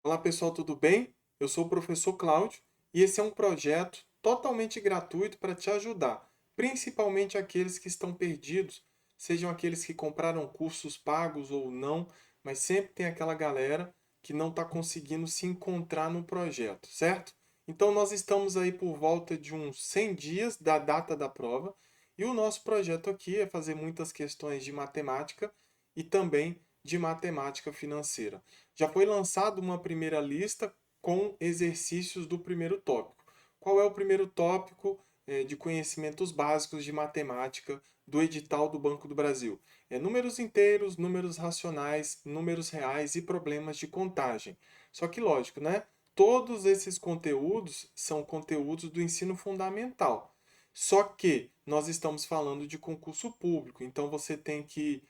Olá pessoal, tudo bem? Eu sou o professor Cláudio e esse é um projeto totalmente gratuito para te ajudar, principalmente aqueles que estão perdidos, sejam aqueles que compraram cursos pagos ou não, mas sempre tem aquela galera que não está conseguindo se encontrar no projeto, certo? Então nós estamos aí por volta de uns 100 dias da data da prova e o nosso projeto aqui é fazer muitas questões de matemática e também de matemática financeira. Já foi lançada uma primeira lista com exercícios do primeiro tópico. Qual é o primeiro tópico de conhecimentos básicos de matemática do edital do Banco do Brasil? É números inteiros, números racionais, números reais e problemas de contagem. Só que lógico, né? Todos esses conteúdos são conteúdos do ensino fundamental. Só que nós estamos falando de concurso público, então você tem que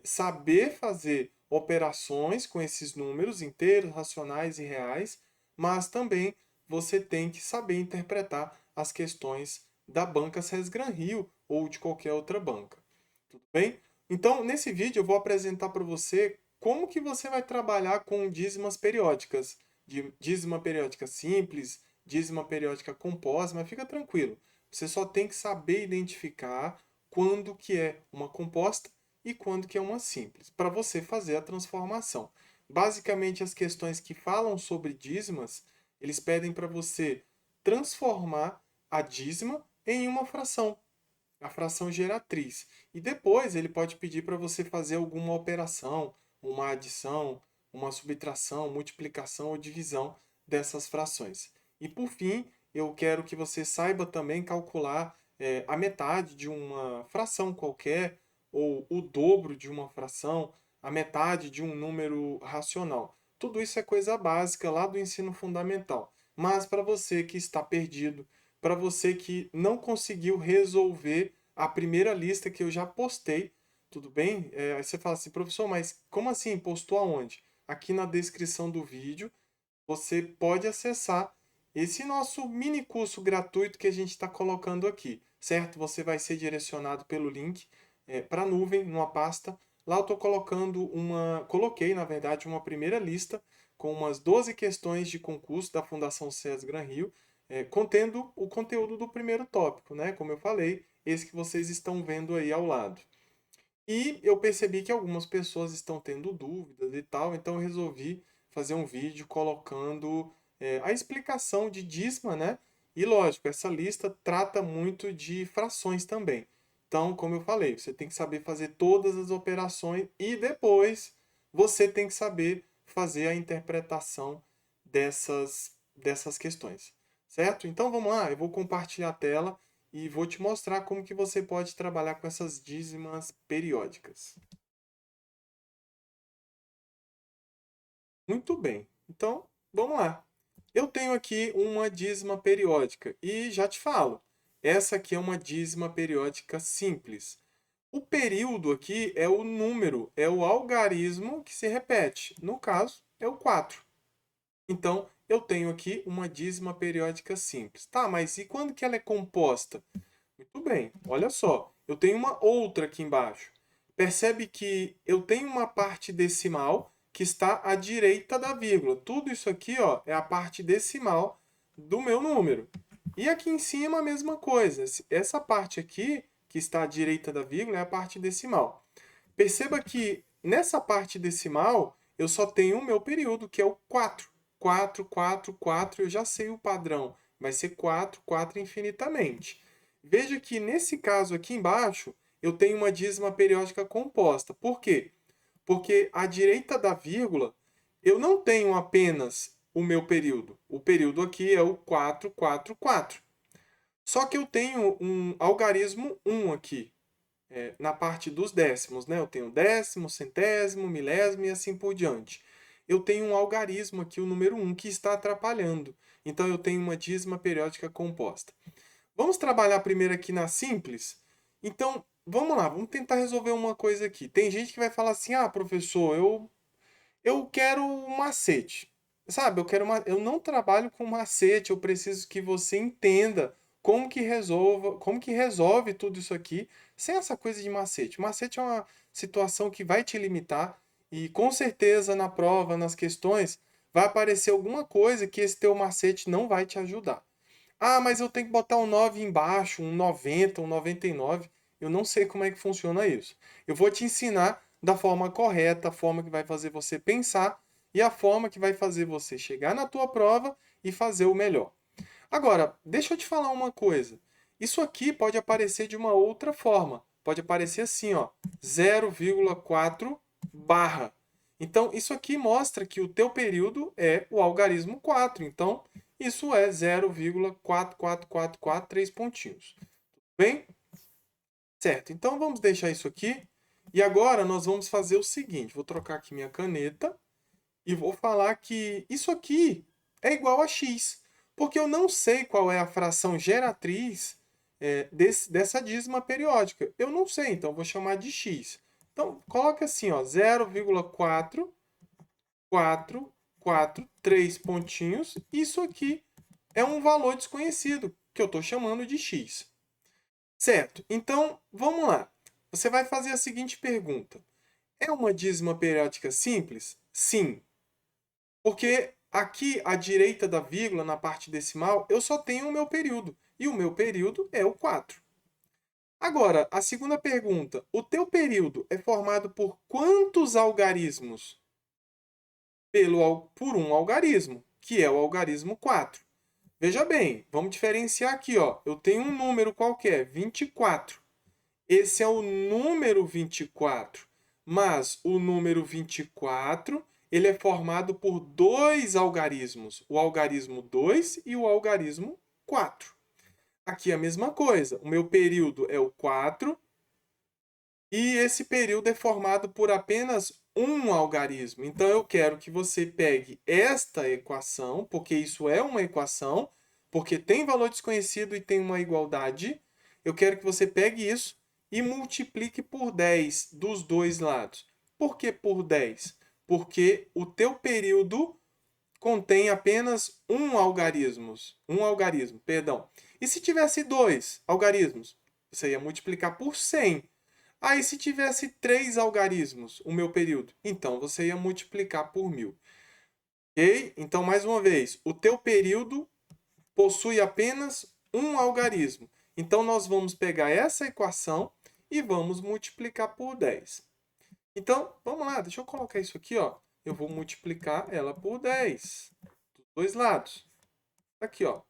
saber fazer operações com esses números inteiros, racionais e reais, mas também você tem que saber interpretar as questões da banca Sesgran Rio ou de qualquer outra banca. Tudo bem? Então, nesse vídeo eu vou apresentar para você como que você vai trabalhar com dízimas periódicas, de dízima periódica simples, dízima periódica composta, mas fica tranquilo. Você só tem que saber identificar quando que é uma composta e quando que é uma simples, para você fazer a transformação. Basicamente, as questões que falam sobre dízimas, eles pedem para você transformar a dízima em uma fração, a fração geratriz. E depois ele pode pedir para você fazer alguma operação, uma adição, uma subtração, multiplicação ou divisão dessas frações. E por fim, eu quero que você saiba também calcular a metade de uma fração qualquer, ou o dobro de uma fração, a metade de um número racional. Tudo isso é coisa básica lá do ensino fundamental. Mas para você que está perdido, para você que não conseguiu resolver a primeira lista que eu já postei, tudo bem? Aí você fala assim, professor, mas como assim? Postou aonde? Aqui na descrição do vídeo você pode acessar esse nosso mini curso gratuito que a gente está colocando aqui, certo? Você vai ser direcionado pelo link para a nuvem, numa pasta. Lá eu estou coloquei na verdade uma primeira lista com umas 12 questões de concurso da Fundação César Gran Rio, contendo o conteúdo do primeiro tópico, né? Como eu falei, esse que vocês estão vendo aí ao lado. E eu percebi que algumas pessoas estão tendo dúvidas e tal, então eu resolvi fazer um vídeo colocando a explicação de dízima, né? E lógico, essa lista trata muito de frações também. Então, como eu falei, você tem que saber fazer todas as operações e depois você tem que saber fazer a interpretação dessas questões, certo? Então vamos lá, eu vou compartilhar a tela e vou te mostrar como que você pode trabalhar com essas dízimas periódicas. Muito bem. Então, vamos lá. Eu tenho aqui uma dízima periódica e já te falo, essa aqui é uma dízima periódica simples. O período aqui é o número, é o algarismo que se repete. No caso, é o 4. Então, eu tenho aqui uma dízima periódica simples. Tá, mas e quando que ela é composta? Muito bem, olha só. Eu tenho uma outra aqui embaixo. Percebe que eu tenho uma parte decimal que está à direita da vírgula. Tudo isso aqui, ó, é a parte decimal do meu número. E aqui em cima a mesma coisa. Essa parte aqui, que está à direita da vírgula, é a parte decimal. Perceba que nessa parte decimal eu só tenho o meu período, que é o 4. 4, 4, 4, eu já sei o padrão. Vai ser 4, 4 infinitamente. Veja que nesse caso aqui embaixo, eu tenho uma dízima periódica composta. Por quê? Porque à direita da vírgula, eu não tenho apenas o meu período. O período aqui é o 4, 4, 4. Só que eu tenho um algarismo 1 aqui, na parte dos décimos, né? Eu tenho décimo, centésimo, milésimo e assim por diante. Eu tenho um algarismo aqui, o número 1, que está atrapalhando. Então eu tenho uma dízima periódica composta. Vamos trabalhar primeiro aqui na simples? Então, vamos lá, vamos tentar resolver uma coisa aqui. Tem gente que vai falar assim: ah, professor, eu quero um macete. Sabe, eu não trabalho com macete, eu preciso que você entenda como que resolve tudo isso aqui sem essa coisa de macete. Macete é uma situação que vai te limitar e com certeza na prova, nas questões, vai aparecer alguma coisa que esse teu macete não vai te ajudar. Ah, mas eu tenho que botar um 9 embaixo, um 90, um 99. Eu não sei como é que funciona isso. Eu vou te ensinar da forma correta, a forma que vai fazer você pensar e a forma que vai fazer você chegar na tua prova e fazer o melhor. Agora, deixa eu te falar uma coisa. Isso aqui pode aparecer de uma outra forma. Pode aparecer assim, ó, 0,4 barra. Então, isso aqui mostra que o teu período é o algarismo 4. Então, isso é 0,44443 pontinhos. Bem? Certo. Então, vamos deixar isso aqui. E agora nós vamos fazer o seguinte. Vou trocar aqui minha caneta e vou falar que isso aqui é igual a x, porque eu não sei qual é a fração geratriz dessa dízima periódica. Eu não sei, então vou chamar de x. Então, coloca assim, ó, 0,4443 pontinhos. Isso aqui é um valor desconhecido, que eu estou chamando de x. Certo, então vamos lá. Você vai fazer a seguinte pergunta. É uma dízima periódica simples? Sim. Porque aqui à direita da vírgula, na parte decimal, eu só tenho o meu período. E o meu período é o 4. Agora, a segunda pergunta. O teu período é formado por quantos algarismos? Por um algarismo, que é o algarismo 4. Veja bem, vamos diferenciar aqui. Ó. Eu tenho um número qualquer, 24. Esse é o número 24. Mas o número 24 ele é formado por dois algarismos, o algarismo 2 e o algarismo 4. Aqui é a mesma coisa, o meu período é o 4 e esse período é formado por apenas um algarismo. Então eu quero que você pegue esta equação, porque isso é uma equação, porque tem valor desconhecido e tem uma igualdade. Eu quero que você pegue isso e multiplique por 10 dos dois lados. Por que por 10? Porque o teu período contém apenas um algarismo, perdão. E se tivesse dois algarismos, você ia multiplicar por 100. Aí se tivesse 3 algarismos, o meu período, então você ia multiplicar por 1000. Ok? Então, mais uma vez, o teu período possui apenas um algarismo. Então, nós vamos pegar essa equação e vamos multiplicar por 10. Então, vamos lá, deixa eu colocar isso aqui, ó. Eu vou multiplicar ela por 10, dos dois lados. Aqui, ó,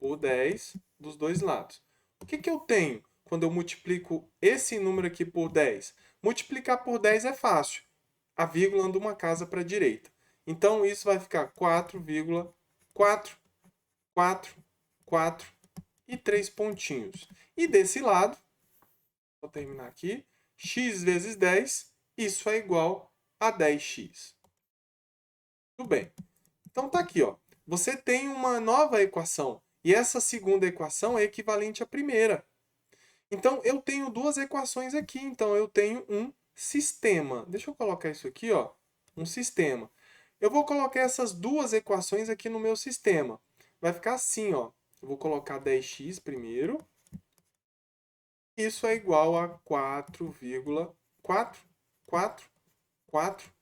por 10 dos dois lados. O que eu tenho quando eu multiplico esse número aqui por 10? Multiplicar por 10 é fácil. A vírgula anda uma casa para a direita. Então, isso vai ficar 4,4, 4, 4 e 3 pontinhos. E desse lado, vou terminar aqui, x vezes 10, isso é igual a 10x. Tudo bem. Então, tá aqui, ó. Você tem uma nova equação. E essa segunda equação é equivalente à primeira. Então, eu tenho duas equações aqui. Então, eu tenho um sistema. Deixa eu colocar isso aqui, ó. Um sistema. Eu vou colocar essas duas equações aqui no meu sistema. Vai ficar assim, ó. Eu vou colocar 10x primeiro. Isso é igual a 4,4, 4, 4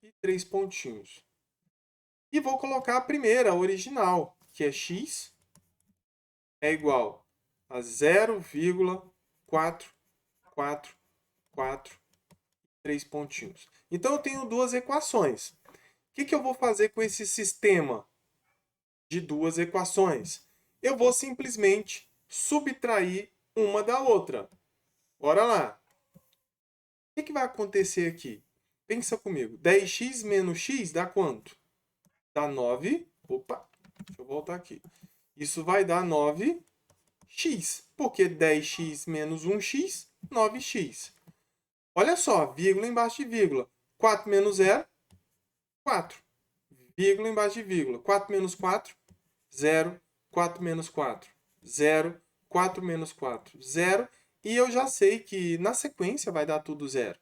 e 3 pontinhos. E vou colocar a primeira, a original, que é x é igual a 0,444 pontinhos. Então, eu tenho duas equações. O que eu vou fazer com esse sistema de duas equações? Eu vou simplesmente subtrair uma da outra. Bora lá. O que vai acontecer aqui? Pensa comigo. 10x menos x dá quanto? Dá 9. Opa, deixa eu voltar aqui. Isso vai dar 9x. Porque 10x menos 1x, 9x. Olha só, vírgula embaixo de vírgula. 4 menos 0, 4. Vírgula embaixo de vírgula. 4 menos 4, 0. 4 menos 4, 0. 4 menos 4, 0. E eu já sei que na sequência vai dar tudo 0.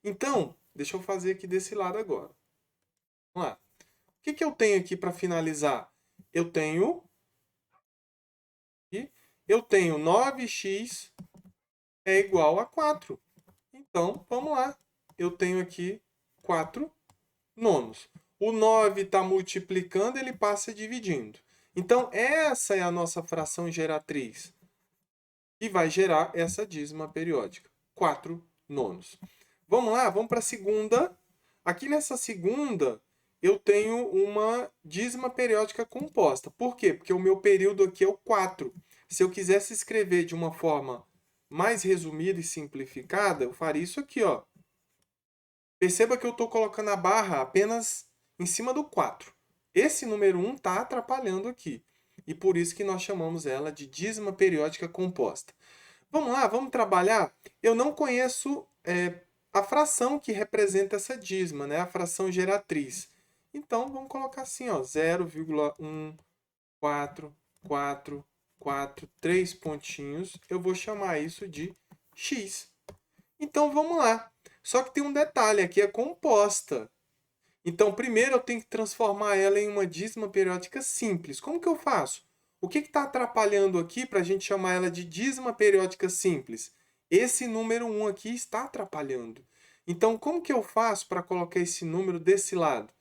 Então, deixa eu fazer aqui desse lado agora. Vamos lá. O que eu tenho aqui para finalizar? Eu tenho 9x é igual a 4. Então, vamos lá. Eu tenho aqui 4 nonos. O 9 está multiplicando, ele passa dividindo. Então, essa é a nossa fração geratriz. E vai gerar essa dízima periódica. 4 nonos. Vamos lá, vamos para a segunda. Aqui nessa segunda, eu tenho uma dízima periódica composta. Por quê? Porque o meu período aqui é o 4. Se eu quisesse escrever de uma forma mais resumida e simplificada, eu faria isso aqui, ó. Perceba que eu estou colocando a barra apenas em cima do 4. Esse número 1 está atrapalhando aqui. E por isso que nós chamamos ela de dízima periódica composta. Vamos lá, vamos trabalhar? Eu não conheço a fração que representa essa dízima, né? A fração geratriz. Então, vamos colocar assim, ó, 0,14444, 3 pontinhos. Eu vou chamar isso de x. Então, vamos lá. Só que tem um detalhe, aqui é composta. Então, primeiro eu tenho que transformar ela em uma dízima periódica simples. Como que eu faço? O que está atrapalhando aqui para a gente chamar ela de dízima periódica simples? Esse número 1 aqui está atrapalhando. Então, como que eu faço para colocar esse número desse lado?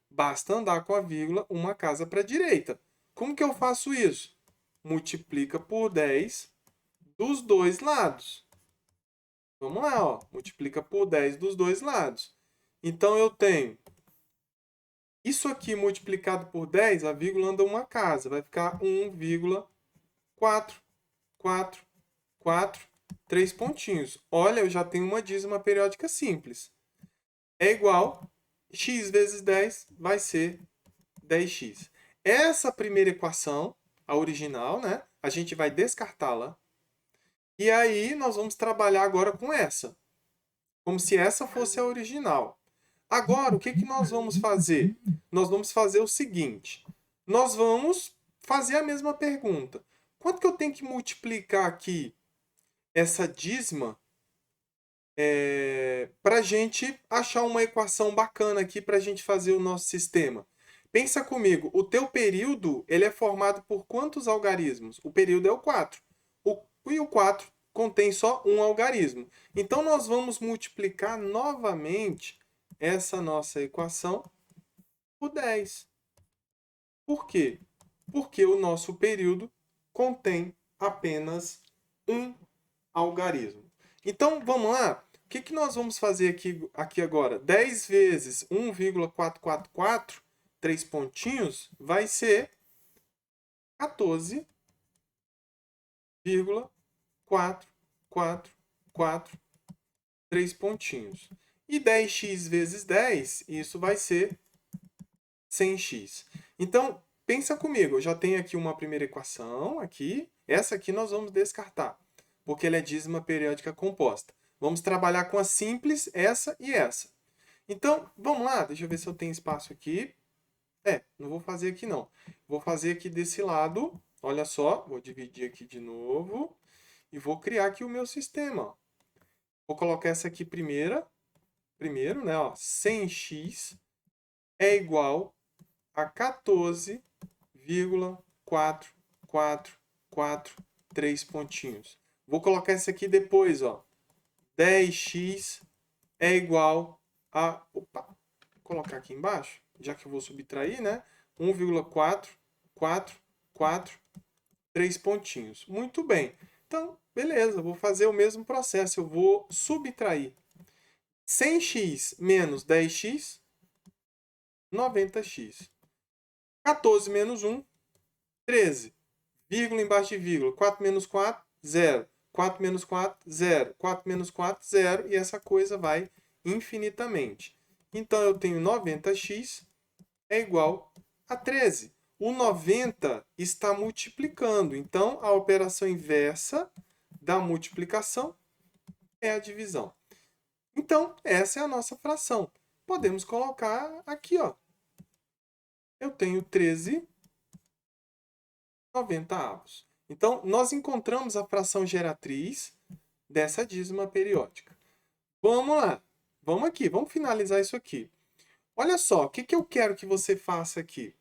Basta andar com a vírgula uma casa para a direita. Como que eu faço isso? Multiplica por 10 dos dois lados. Vamos lá, ó. Multiplica por 10 dos dois lados. Então, eu tenho isso aqui multiplicado por 10, a vírgula anda uma casa. Vai ficar 1,444, 3 pontinhos. Olha, eu já tenho uma dízima periódica simples. É igual x vezes 10 vai ser 10x. Essa primeira equação, a original, né? A gente vai descartá-la. E aí nós vamos trabalhar agora com essa. Como se essa fosse a original. Agora, o que nós vamos fazer? Nós vamos fazer o seguinte. Nós vamos fazer a mesma pergunta. Quanto que eu tenho que multiplicar aqui essa dízima para a gente achar uma equação bacana aqui para a gente fazer o nosso sistema? Pensa comigo, o teu período ele é formado por quantos algarismos? O período é o 4. E o 4 contém só um algarismo. Então, nós vamos multiplicar novamente essa nossa equação por 10. Por quê? Porque o nosso período contém apenas um algarismo. Então, vamos lá. O que nós vamos fazer aqui agora? 10 vezes 1,444, 3 pontinhos, vai ser 14,444, 3 pontinhos. E 10x vezes 10, isso vai ser 100x. Então, pensa comigo, eu já tenho aqui uma primeira equação, aqui. Essa aqui nós vamos descartar, porque ela é dízima periódica composta. Vamos trabalhar com a simples, essa e essa. Então, vamos lá, deixa eu ver se eu tenho espaço aqui. Não vou fazer aqui não. Vou fazer aqui desse lado, olha só, vou dividir aqui de novo e vou criar aqui o meu sistema. Vou colocar essa aqui primeiro, né, ó, 100x é igual a 14,444, pontinhos. Vou colocar essa aqui depois, ó. 10x é igual a... Opa, vou colocar aqui embaixo, já que eu vou subtrair, né? 1,444, 3 pontinhos. Muito bem. Então, beleza, vou fazer o mesmo processo. Eu vou subtrair 100x menos 10x, 90x. 14 menos 1, 13. Vírgula embaixo de vírgula. 4 menos 4, 0. 4 menos 4, 0. 4 menos 4, 0. E essa coisa vai infinitamente. Então, eu tenho 90x é igual a 13. O 90 está multiplicando. Então, a operação inversa da multiplicação é a divisão. Então, essa é a nossa fração. Podemos colocar aqui, ó. Eu tenho 13/90. Então, nós encontramos a fração geratriz dessa dízima periódica. Vamos lá. Vamos aqui, vamos finalizar isso aqui. Olha só, o que eu quero que você faça aqui?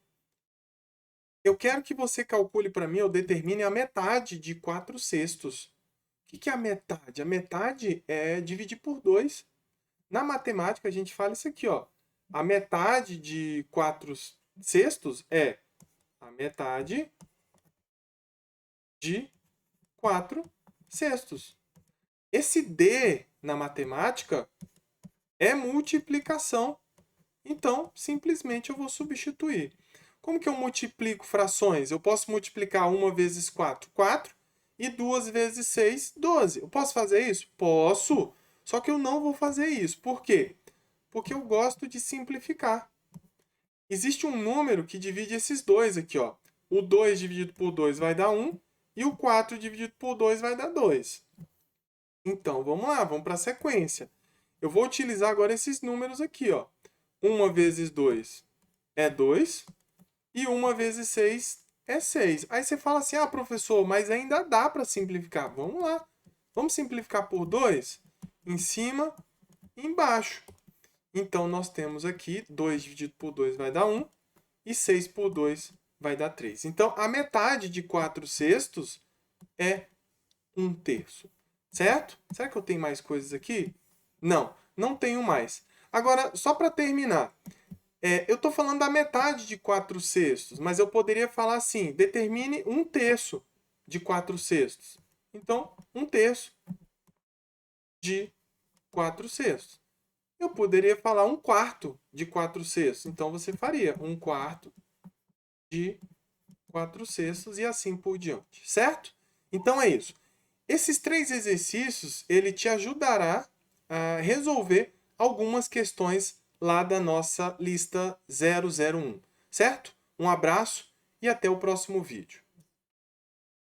Eu quero que você calcule para mim, ou determine a metade de 4/6. O que é a metade? A metade é dividir por 2. Na matemática, a gente fala isso aqui, ó. A metade de 4/6 é a metade de 4/6. Esse D na matemática é multiplicação. Então, simplesmente eu vou substituir. Como que eu multiplico frações? Eu posso multiplicar 1 vezes 4, 4, e 2 vezes 6, 12. Eu posso fazer isso? Posso. Só que eu não vou fazer isso. Por quê? Porque eu gosto de simplificar. Existe um número que divide esses dois aqui, ó. O 2 dividido por 2 vai dar 1, e o 4 dividido por 2 vai dar 2. Então, vamos lá, vamos para a sequência. Eu vou utilizar agora esses números aqui, ó. 1 vezes 2 é 2, e 1 vezes 6 é 6. Aí você fala assim, ah, professor, mas ainda dá para simplificar. Vamos lá. Vamos simplificar por 2? Em cima e embaixo. Então, nós temos aqui 2 dividido por 2 vai dar 1, e 6 por 2 vai dar 3. Então, a metade de 4/6 é 1/3. Certo? Será que eu tenho mais coisas aqui? Não, não tenho mais. Agora, só para terminar, eu estou falando da metade de 4/6, mas eu poderia falar assim, determine 1/3 de 4/6. Então, 1/3 de 4/6. Eu poderia falar 1/4 de 4/6. Então, você faria 1/4 de 4/6 e assim por diante, certo? Então, é isso. Esses 3 exercícios, ele te ajudará a resolver algumas questões lá da nossa lista 001, certo? Um abraço e até o próximo vídeo.